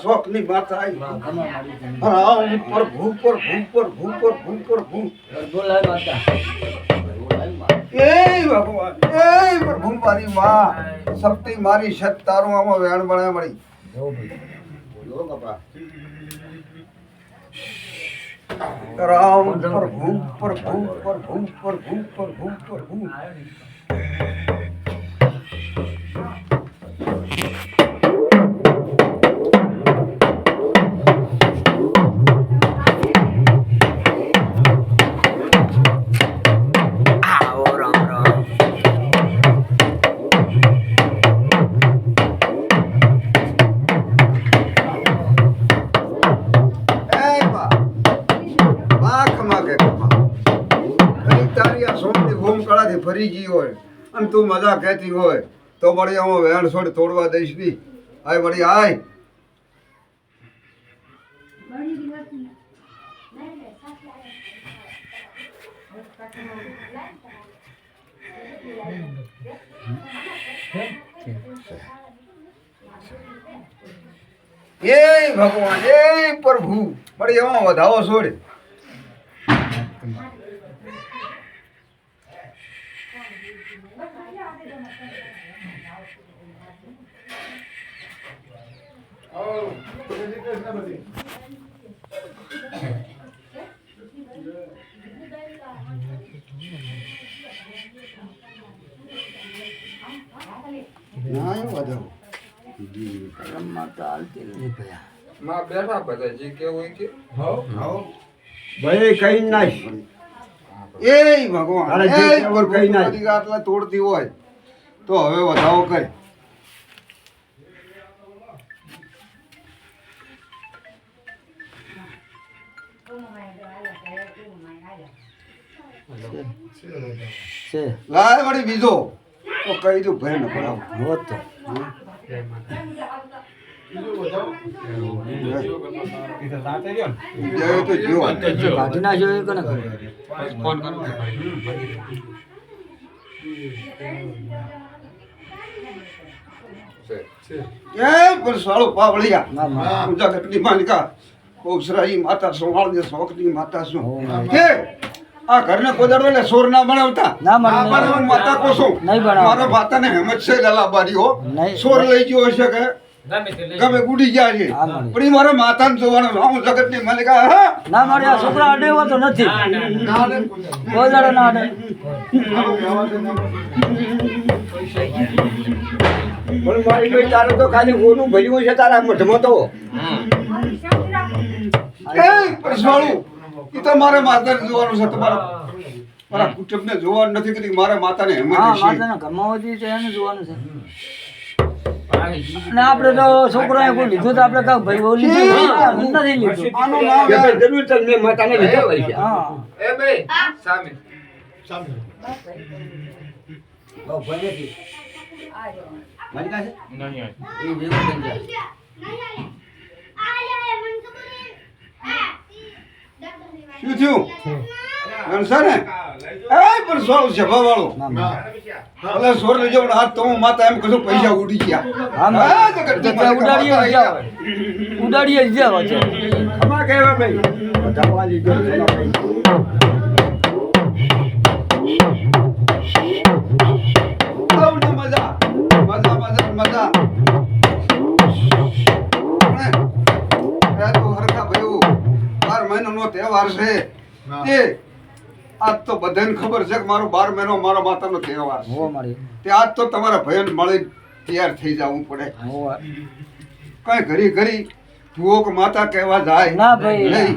શોખ ની વાત આવી પ્રભુ પ્રભુ પ્રભુ પ્રભુ પ્રભુ એ ભગવાન એ પ્રભુ મારી માં શક્તિ મારી શત તારું આમાં વેણ બને મળી રામ પ્રભુ પ્રભુ પ્રભુ પ્રભુ પ્રભુ પ્રભુ ફરી ગઈ હોય અને તું મજા કહેતી હોય તો વળી આમાં વેણ છોડ તોડવા દઈશ નહીં આય વળી આય એ ભગવાન એ પ્રભુ વળી એમાં વધાવો છોડ તોડતી હોય તો હવે વધાવો કર લાય વળી બીજો તો કહી દઉં ભાઈ ને ભરાવ માતા સોહાળ શોખ ની માતા શું કે આ ઘરને કોદાડો એટલે સોર ના બનાવતા માતા કોશું મારા માતા ને હેમત છે લલાબારી હો સોર લઈ ગયો હશે કે ગમે ગુડી ગયા છે પણ મારા માતા ને જોવાનું હું જગત ની માલિકા ના મારે આ છોકરા અડે એવો તો નથી કોદાડો ના અડે પણ મારી ભાઈ તારે તો ખાલી ઓનું ભર્યું છે તારા મઠમાં તો એ પરસવાળું એ તો મારે માતાને જોવાનું છે મારા કુટુંબને જોવાનું નથી કે મારા માતાને હેમત છે માતાને કમાવતી છે એને જોવાનું છે અને આપણે તો છોકરાએ કોઈ લીધું તો આપણે કાંઈ ભાઈ બહુ લીધું નથી લીધું આનું નામ જરૂર તો મેં માતાને લીધા હોય છે હા એ ભાઈ સામે બહુ ભલે છે મારી પાસે નહીં એ જેવું થઈ જાય શું થયું ગણશે ને એ પણ સોળ છે ભાવાળો ભલે સોર લઈ જાવ હાથ તો હું માતા એમ કશું પૈસા ઉડી ગયા ઉડાડીએ જ જાવ છે અમાર કહેવા ભાઈ બધાવા લીધો મજા મજા મજા મજા હરખા ભાઈ 12 મહિનાનો તહેવાર છે તે આજ તો બધાને ખબર છે કે મારો 12 મહિનો મારા માતાનો તહેવાર છે તે આજ તો તમારા ભયન મળી તૈયાર થઈ જવું પડે કઈ ઘરી ઘરી જુઓ કે માતા કહેવા જાય ના ભાઈ નહીં